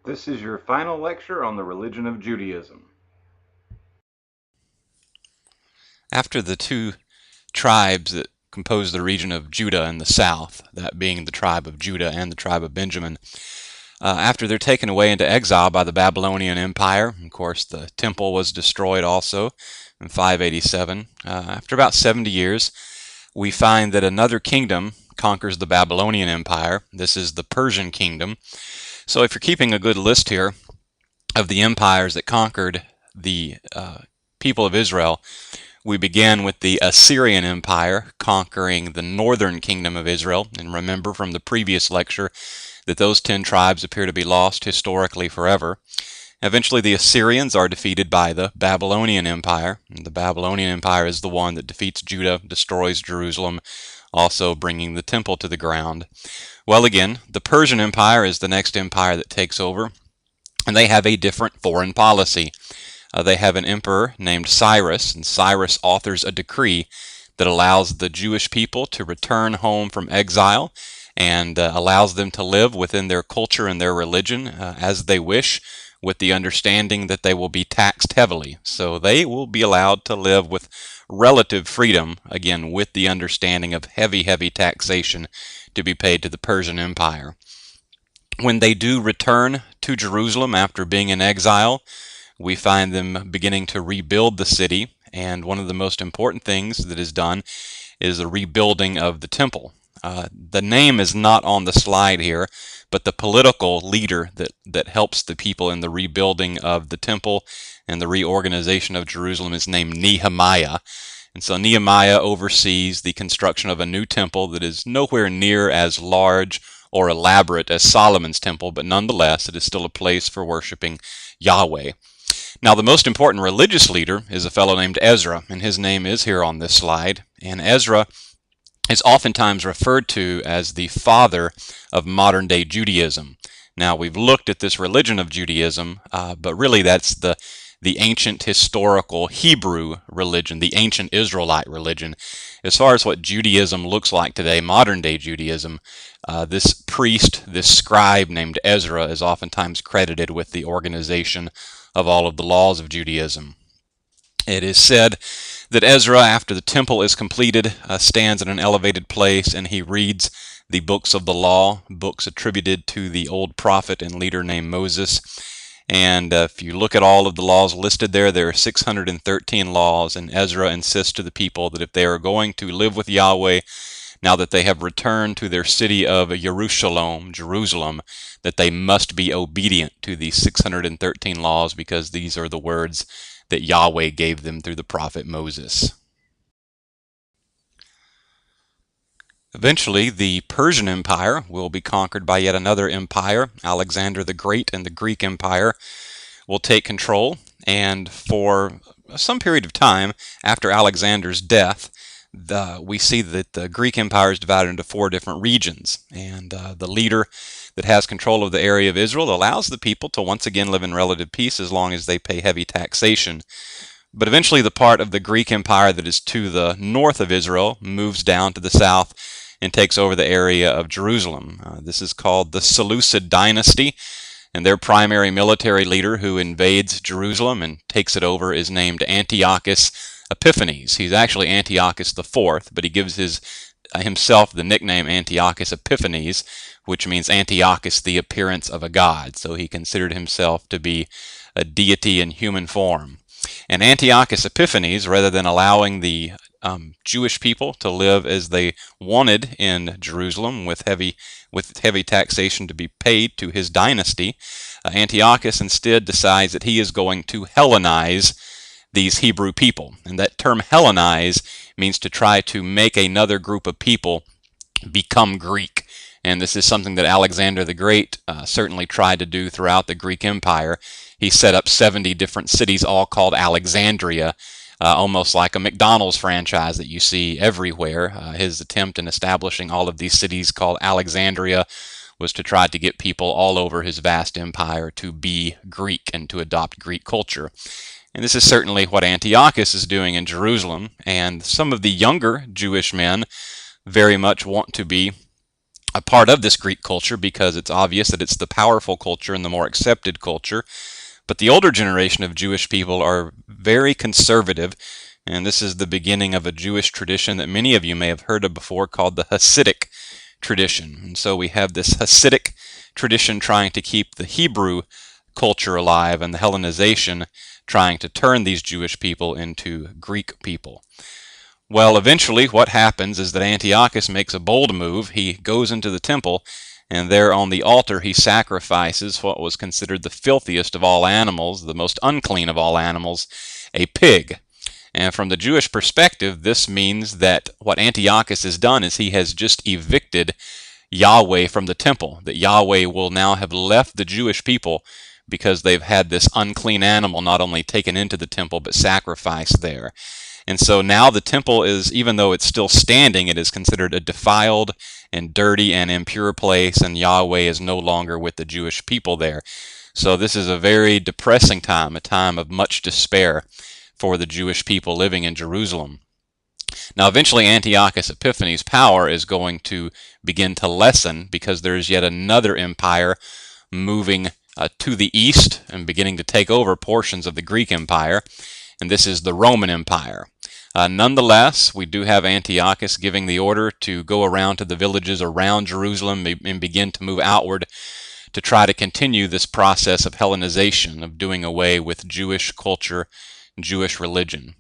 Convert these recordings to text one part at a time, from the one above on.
This is your final lecture on the religion of Judaism. After the two tribes that compose the region of Judah in the south, that being the tribe of Judah and the tribe of Benjamin, after they're taken away into exile by the Babylonian Empire, of course the temple was destroyed also in 587. After about 70 years, we find that another kingdom conquers the Babylonian Empire. This is the Persian kingdom. So if you're keeping a good list here of the empires that conquered the people of Israel, we began with the Assyrian Empire conquering the northern kingdom of Israel. And remember from the previous lecture that those 10 tribes appear to be lost historically forever. Eventually the Assyrians are defeated by the Babylonian Empire. And the Babylonian Empire is the one that defeats Judah, destroys Jerusalem, also bringing the temple to the ground. Well, again, the Persian Empire is the next empire that takes over, and they have a different foreign policy. They have an emperor named Cyrus, and Cyrus authors a decree that allows the Jewish people to return home from exile and allows them to live within their culture and their religion as they wish, with the understanding that they will be taxed heavily. So they will be allowed to live with relative freedom, again with the understanding of heavy taxation to be paid to the Persian Empire. When they do return to Jerusalem after being in exile, we find them beginning to rebuild the city, and one of the most important things that is done is the rebuilding of the temple. The name is not on the slide here, but the political leader that helps the people in the rebuilding of the temple and the reorganization of Jerusalem is named Nehemiah. And so Nehemiah oversees the construction of a new temple that is nowhere near as large or elaborate as Solomon's temple, but nonetheless it is still a place for worshiping Yahweh. Now the most important religious leader is a fellow named Ezra, and his name is here on this slide. And Ezra is oftentimes referred to as the father of modern-day Judaism. Now we've looked at this religion of Judaism, but really that's the ancient historical Hebrew religion, the ancient Israelite religion. As far as what Judaism looks like today, modern-day Judaism, this priest, this scribe named Ezra is oftentimes credited with the organization of all of the laws of Judaism. It is said that Ezra, after the temple is completed, stands in an elevated place and he reads the books of the law, books attributed to the old prophet and leader named Moses. And if you look at all of the laws listed there are 613 laws, and Ezra insists to the people that if they are going to live with Yahweh, now that they have returned to their city of Jerusalem, that they must be obedient to these 613 laws, because these are the words that Yahweh gave them through the prophet Moses. Eventually, the Persian Empire will be conquered by yet another empire. Alexander the Great and the Greek Empire will take control, and for some period of time after Alexander's death, we see that the Greek Empire is divided into 4 different regions, and the leader that has control of the area of Israel allows the people to once again live in relative peace as long as they pay heavy taxation. But eventually the part of the Greek Empire that is to the north of Israel moves down to the south and takes over the area of Jerusalem. This is called the Seleucid dynasty, and their primary military leader who invades Jerusalem and takes it over is named Antiochus Epiphanes. He's actually Antiochus IV, but he gives himself the nickname Antiochus Epiphanes, which means Antiochus, the appearance of a god. So he considered himself to be a deity in human form. And Antiochus Epiphanes, rather than allowing the Jewish people to live as they wanted in Jerusalem with heavy taxation to be paid to his dynasty, Antiochus instead decides that he is going to Hellenize these Hebrew people. And that term Hellenize means to try to make another group of people become Greek. And this is something that Alexander the Great certainly tried to do throughout the Greek Empire. He set up 70 different cities, all called Alexandria, almost like a McDonald's franchise that you see everywhere. His attempt in establishing all of these cities called Alexandria was to try to get people all over his vast empire to be Greek and to adopt Greek culture. And this is certainly what Antiochus is doing in Jerusalem. And some of the younger Jewish men very much want to be a part of this Greek culture because it's obvious that it's the powerful culture and the more accepted culture. But the older generation of Jewish people are very conservative, and this is the beginning of a Jewish tradition that many of you may have heard of before called the Hasidic tradition. And so we have this Hasidic tradition trying to keep the Hebrew culture alive and the Hellenization trying to turn these Jewish people into Greek people. Well, eventually what happens is that Antiochus makes a bold move. He goes into the temple, and there on the altar he sacrifices what was considered the filthiest of all animals, the most unclean of all animals, a pig. And from the Jewish perspective, this means that what Antiochus has done is he has just evicted Yahweh from the temple, that Yahweh will now have left the Jewish people because they've had this unclean animal not only taken into the temple but sacrificed there. And so now the temple is, even though it's still standing, it is considered a defiled and dirty and impure place, and Yahweh is no longer with the Jewish people there. So this is a very depressing time, a time of much despair for the Jewish people living in Jerusalem. Now eventually Antiochus Epiphanes' power is going to begin to lessen because there's yet another empire moving to the east and beginning to take over portions of the Greek Empire, and this is the Roman Empire. Nonetheless, we do have Antiochus giving the order to go around to the villages around Jerusalem and begin to move outward to try to continue this process of Hellenization, of doing away with Jewish culture, Jewish religion.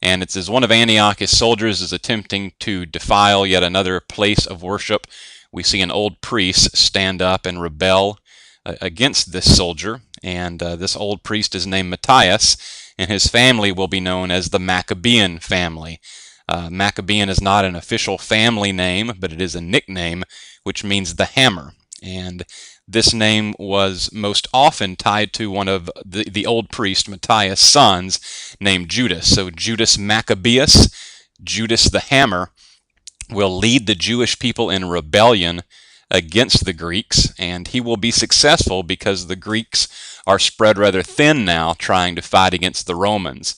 And it's as one of Antiochus' soldiers is attempting to defile yet another place of worship, we see an old priest stand up and rebel against this soldier, and this old priest is named Matthias, and his family will be known as the Maccabean family. Maccabean is not an official family name, but it is a nickname, which means the hammer. And this name was most often tied to one of the old priest Matthias' sons named Judas. So Judas Maccabeus, Judas the hammer, will lead the Jewish people in rebellion against the Greeks, and he will be successful because the Greeks are spread rather thin now trying to fight against the Romans.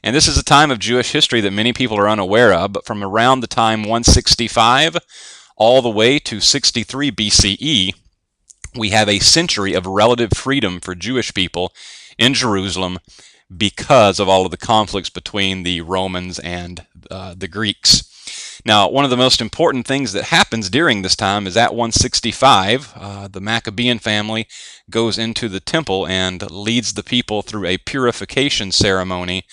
And this is a time of Jewish history that many people are unaware of, but from around the time 165 all the way to 63 BCE, we have a century of relative freedom for Jewish people in Jerusalem because of all of the conflicts between the Romans and the Greeks. Now, one of the most important things that happens during this time is at 165, the Maccabean family goes into the temple and leads the people through a purification ceremony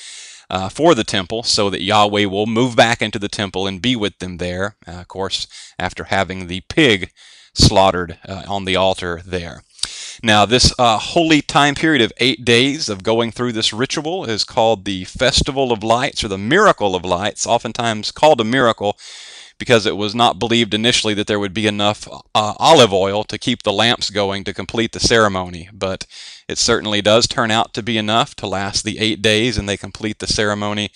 for the temple so that Yahweh will move back into the temple and be with them there, of course, after having the pig slaughtered on the altar there. Now, this holy time period of 8 days of going through this ritual is called the Festival of Lights, or the Miracle of Lights, oftentimes called a miracle because it was not believed initially that there would be enough olive oil to keep the lamps going to complete the ceremony. But it certainly does turn out to be enough to last the 8 days, and they complete the ceremony.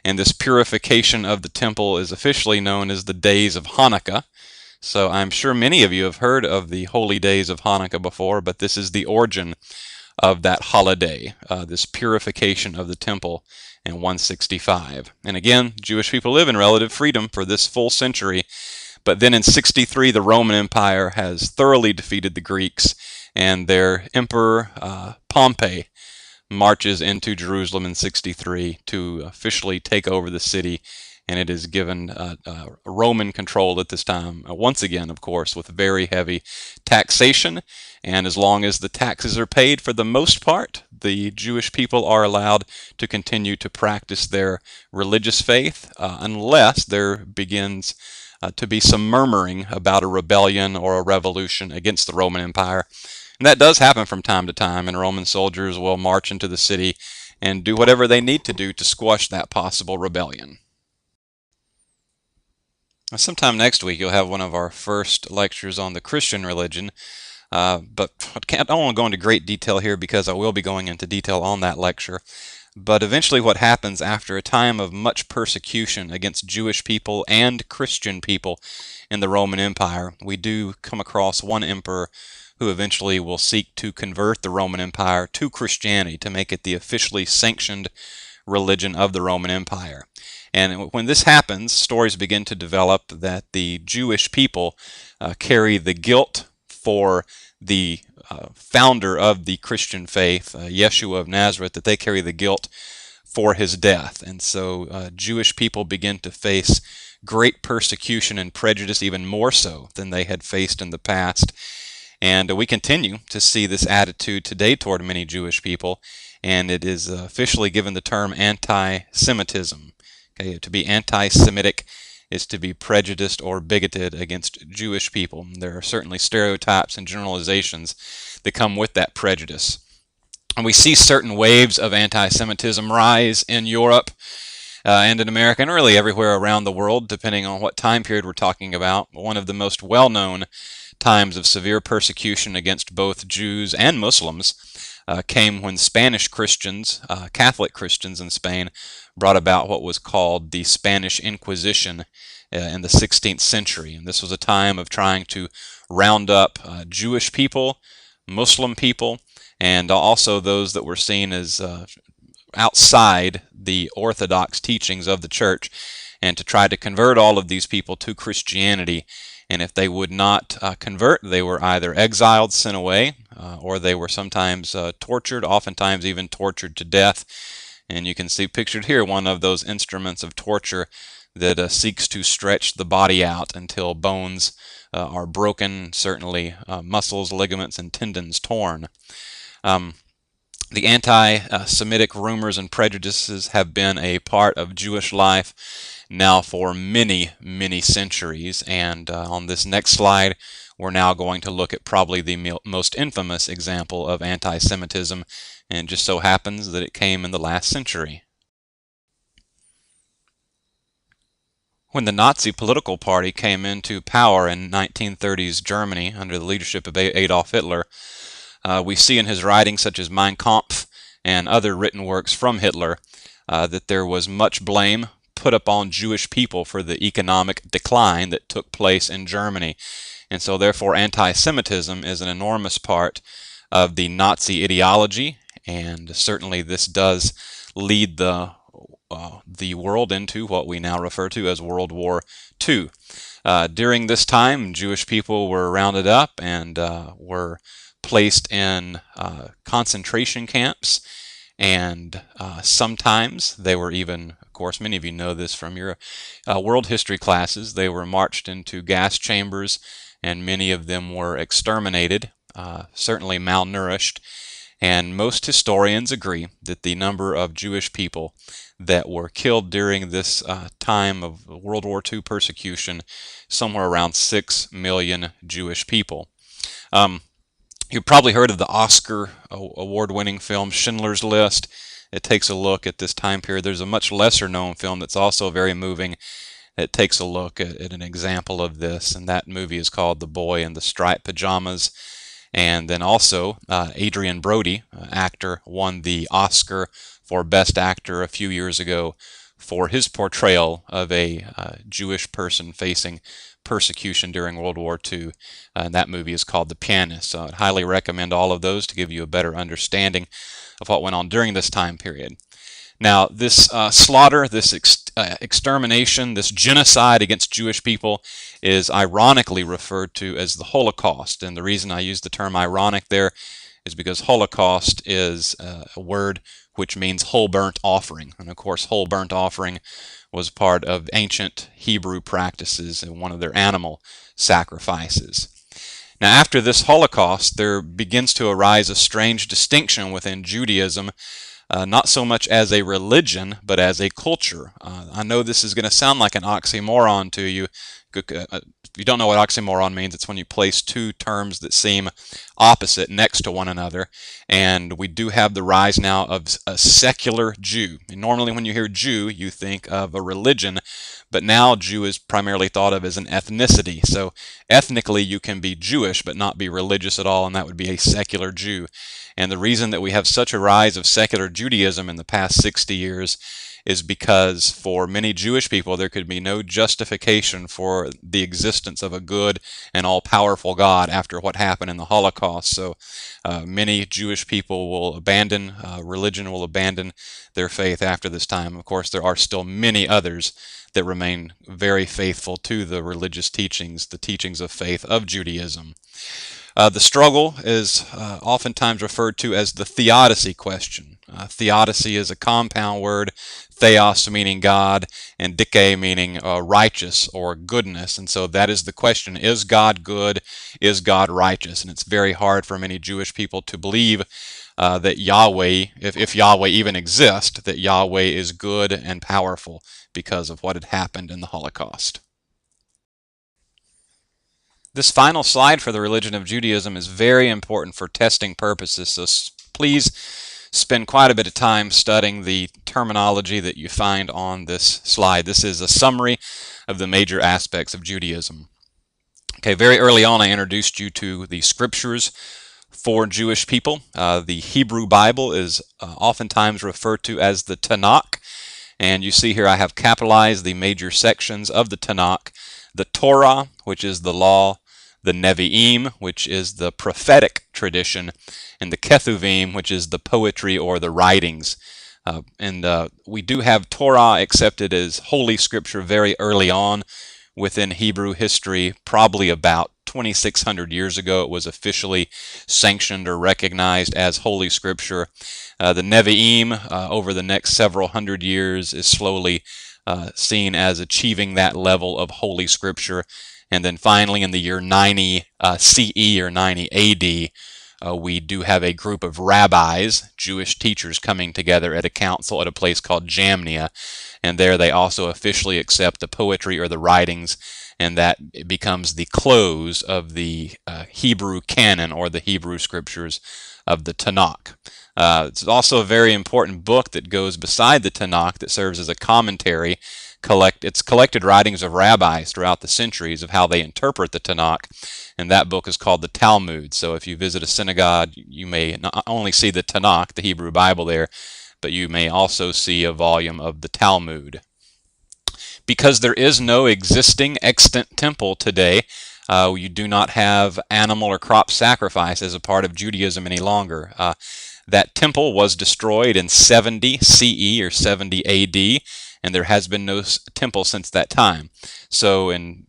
And this purification of the temple is officially known as the Days of Hanukkah. So I'm sure many of you have heard of the holy days of Hanukkah before, but this is the origin of that holiday, this purification of the temple in 165. And again, Jewish people live in relative freedom for this full century, but then in 63 the Roman Empire has thoroughly defeated the Greeks, and their emperor Pompey marches into Jerusalem in 63 to officially take over the city, and it is given Roman control at this time, once again, of course, with very heavy taxation. And as long as the taxes are paid, for the most part, the Jewish people are allowed to continue to practice their religious faith unless there begins to be some murmuring about a rebellion or a revolution against the Roman Empire. And that does happen from time to time, and Roman soldiers will march into the city and do whatever they need to do to squash that possible rebellion. Sometime next week, you'll have one of our first lectures on the Christian religion, but I don't want to go into great detail here because I will be going into detail on that lecture. But eventually what happens after a time of much persecution against Jewish people and Christian people in the Roman Empire, we do come across one emperor who eventually will seek to convert the Roman Empire to Christianity, to make it the officially sanctioned religion of the Roman Empire. And when this happens, stories begin to develop that the Jewish people carry the guilt for the founder of the Christian faith, Yeshua of Nazareth, that they carry the guilt for his death. And so Jewish people begin to face great persecution and prejudice, even more so than they had faced in the past. And we continue to see this attitude today toward many Jewish people, and it is officially given the term anti-Semitism. Okay, to be anti-Semitic is to be prejudiced or bigoted against Jewish people. There are certainly stereotypes and generalizations that come with that prejudice. And we see certain waves of anti-Semitism rise in Europe and in America, and really everywhere around the world, depending on what time period we're talking about. One of the most well-known times of severe persecution against both Jews and Muslims came when Spanish Christians, Catholic Christians in Spain, brought about what was called the Spanish Inquisition in the 16th century. And this was a time of trying to round up Jewish people, Muslim people, and also those that were seen as outside the orthodox teachings of the church, and to try to convert all of these people to Christianity. And if they would not convert, they were either exiled, sent away, or they were sometimes tortured, oftentimes even tortured to death. And you can see pictured here one of those instruments of torture that seeks to stretch the body out until bones are broken, certainly muscles, ligaments, and tendons torn. The anti-Semitic rumors and prejudices have been a part of Jewish life now for many, many centuries. And on this next slide, we're now going to look at probably the most infamous example of anti-Semitism, and it just so happens that it came in the last century. When the Nazi political party came into power in 1930s Germany under the leadership of Adolf Hitler, we see in his writings such as Mein Kampf and other written works from Hitler that there was much blame put upon Jewish people for the economic decline that took place in Germany. And so therefore anti-Semitism is an enormous part of the Nazi ideology, and certainly this does lead the world into what we now refer to as World War II. During this time, Jewish people were rounded up and were placed in concentration camps, and sometimes they were even, of course, many of you know this from your world history classes, they were marched into gas chambers, and many of them were exterminated, certainly malnourished. And most historians agree that the number of Jewish people that were killed during this time of World War II persecution, somewhere around 6 million Jewish people. You've probably heard of the Oscar award-winning film Schindler's List. It takes a look at this time period. There's a much lesser-known film that's also very moving. It takes a look at an example of this, and that movie is called The Boy in the Striped Pajamas. And then also Adrian Brody, actor, won the Oscar for Best Actor a few years ago for his portrayal of a Jewish person facing persecution during World War II. And that movie is called The Pianist. So I'd highly recommend all of those to give you a better understanding of what went on during this time period. Now, this slaughter, this extermination, this genocide against Jewish people is ironically referred to as the Holocaust. And the reason I use the term ironic there is because Holocaust is a word which means whole burnt offering. And of course, whole burnt offering was part of ancient Hebrew practices and one of their animal sacrifices. Now, after this Holocaust, there begins to arise a strange distinction within Judaism, not so much as a religion, but as a culture. I know this is going to sound like an oxymoron to you. If you don't know what oxymoron means, it's when you place two terms that seem opposite next to one another. And we do have the rise now of a secular Jew. And normally when you hear Jew, you think of a religion, but now Jew is primarily thought of as an ethnicity. So ethnically you can be Jewish but not be religious at all, and that would be a secular Jew. And the reason that we have such a rise of secular Judaism in the past 60 years is because for many Jewish people there could be no justification for the existence of a good and all-powerful God after what happened in the Holocaust. So many Jewish people will abandon religion, will abandon their faith after this time. Of course, there are still many others that remain very faithful to the religious teachings, the teachings of faith of Judaism. The struggle is oftentimes referred to as the theodicy question. Theodicy is a compound word, theos meaning God, and dike meaning righteous or goodness. And so that is the question, is God good? Is God righteous? And it's very hard for many Jewish people to believe that Yahweh, if Yahweh even exists, that Yahweh is good and powerful because of what had happened in the Holocaust. This final slide for the religion of Judaism is very important for testing purposes, so please spend quite a bit of time studying the terminology that you find on this slide. This is a summary of the major aspects of Judaism. Okay, very early on I introduced you to the scriptures for Jewish people. The Hebrew Bible is oftentimes referred to as the Tanakh, and you see here I have capitalized the major sections of the Tanakh. The Torah, which is the law, the Nevi'im, which is the prophetic tradition, and the Ketuvim, which is the poetry or the writings. We do have Torah accepted as Holy Scripture very early on within Hebrew history, probably about 2,600 years ago. It was officially sanctioned or recognized as Holy Scripture. The Nevi'im, over the next several hundred years, is slowly seen as achieving that level of Holy Scripture. And then finally in the year 90 CE or 90 AD, we do have a group of rabbis, Jewish teachers, coming together at a council at a place called Jamnia. And there they also officially accept the poetry or the writings, and that becomes the close of the Hebrew canon or the Hebrew scriptures of the Tanakh. It's also a very important book that goes beside the Tanakh that serves as a commentary. It's collected writings of rabbis throughout the centuries of how they interpret the Tanakh, and that book is called the Talmud. So if you visit a synagogue, you may not only see the Tanakh, the Hebrew Bible there, but you may also see a volume of the Talmud. Because there is no existing extant temple today, you do not have animal or crop sacrifice as a part of Judaism any longer. That temple was destroyed in 70 CE or 70 AD, and there has been no temple since that time. So in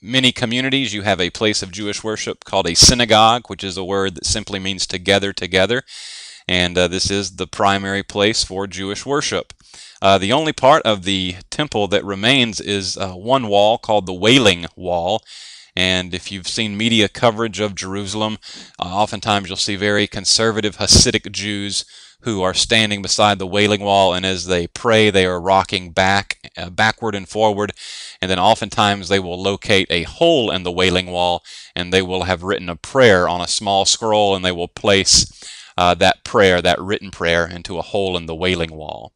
many communities you have a place of Jewish worship called a synagogue, which is a word that simply means to gather together, and this is the primary place for Jewish worship. The only part of the temple that remains is one wall called the Wailing Wall. And if you've seen media coverage of Jerusalem, oftentimes you'll see very conservative Hasidic Jews who are standing beside the Wailing Wall, and as they pray they are rocking backward and forward, and then oftentimes they will locate a hole in the Wailing Wall and they will have written a prayer on a small scroll, and they will place that prayer, that written prayer, into a hole in the Wailing Wall.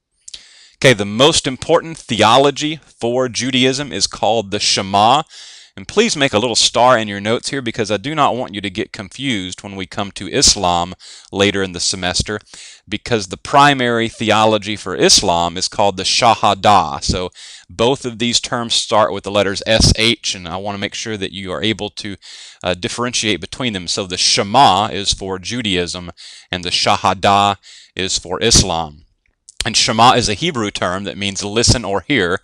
Okay, the most important theology for Judaism is called the Shema. And please make a little star in your notes here, because I do not want you to get confused when we come to Islam later in the semester, because the primary theology for Islam is called the Shahada. So both of these terms start with the letters SH, and I want to make sure that you are able to differentiate between them. So the Shema is for Judaism, and the Shahada is for Islam. And Shema is a Hebrew term that means listen or hear.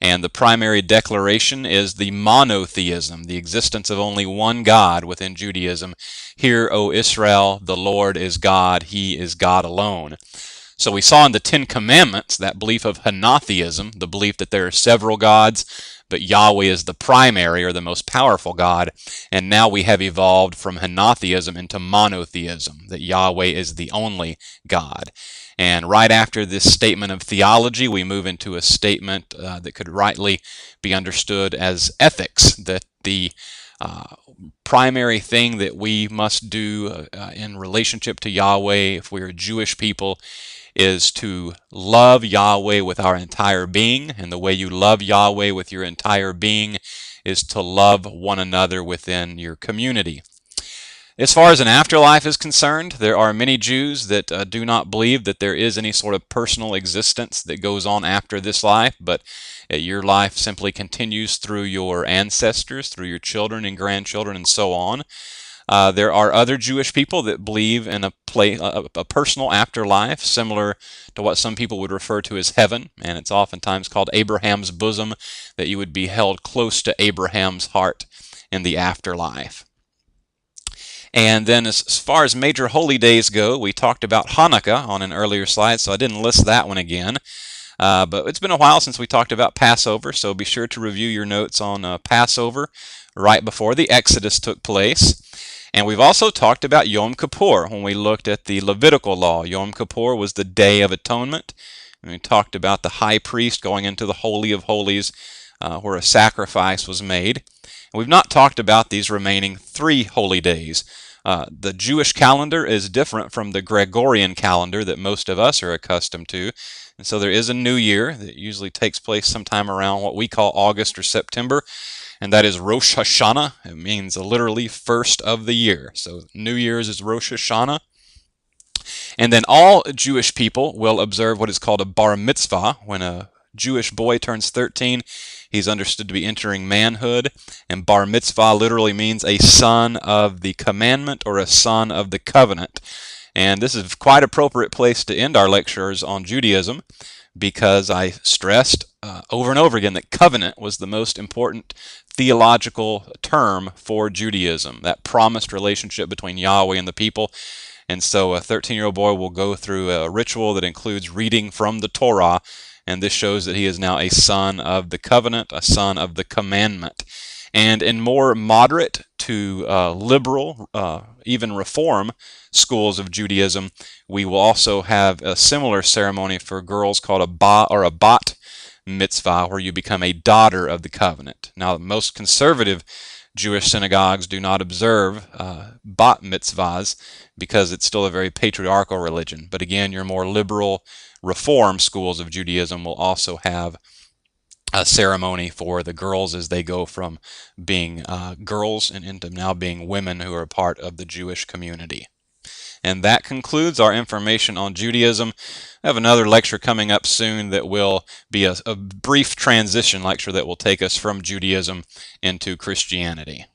And the primary declaration is the monotheism, the existence of only one God within Judaism. Hear, O Israel, the Lord is God, He is God alone. So we saw in the Ten Commandments that belief of henotheism, the belief that there are several gods, but Yahweh is the primary or the most powerful God. And now we have evolved from henotheism into monotheism, that Yahweh is the only God. And right after this statement of theology, we move into a statement that could rightly be understood as ethics, that the primary thing that we must do in relationship to Yahweh, if we are Jewish people, is to love Yahweh with our entire being. And the way you love Yahweh with your entire being is to love one another within your community. As far as an afterlife is concerned, there are many Jews that do not believe that there is any sort of personal existence that goes on after this life, but your life simply continues through your ancestors, through your children and grandchildren, and so on. There are other Jewish people that believe in a personal afterlife, similar to what some people would refer to as heaven, and it's oftentimes called Abraham's bosom, that you would be held close to Abraham's heart in the afterlife. And then as far as major holy days go, we talked about Hanukkah on an earlier slide, so I didn't list that one again. But it's been a while since we talked about Passover, so be sure to review your notes on Passover right before the Exodus took place. And we've also talked about Yom Kippur when we looked at the Levitical law. Yom Kippur was the Day of Atonement. And we talked about the high priest going into the Holy of Holies where a sacrifice was made. And we've not talked about these remaining 3 holy days. The Jewish calendar is different from the Gregorian calendar that most of us are accustomed to. And so there is a new year that usually takes place sometime around what we call August or September, and that is Rosh Hashanah. It means literally first of the year. So New Year's is Rosh Hashanah. And then all Jewish people will observe what is called a bar mitzvah. When a Jewish boy turns 13, he's understood to be entering manhood, and bar mitzvah literally means a son of the commandment or a son of the covenant. And this is quite appropriate place to end our lectures on Judaism, because I stressed over and over again that covenant was the most important theological term for Judaism, that promised relationship between Yahweh and the people. And so a 13-year-old boy will go through a ritual that includes reading from the Torah, and this shows that he is now a son of the covenant, a son of the commandment. And in more moderate to liberal, even reform schools of Judaism, we will also have a similar ceremony for girls called a ba or a bat mitzvah, where you become a daughter of the covenant. Now, most conservative Jewish synagogues do not observe bat mitzvahs because it's still a very patriarchal religion. But again, your more liberal reform schools of Judaism will also have a ceremony for the girls as they go from being girls and into now being women who are a part of the Jewish community. And that concludes our information on Judaism. I have another lecture coming up soon that will be a brief transition lecture that will take us from Judaism into Christianity.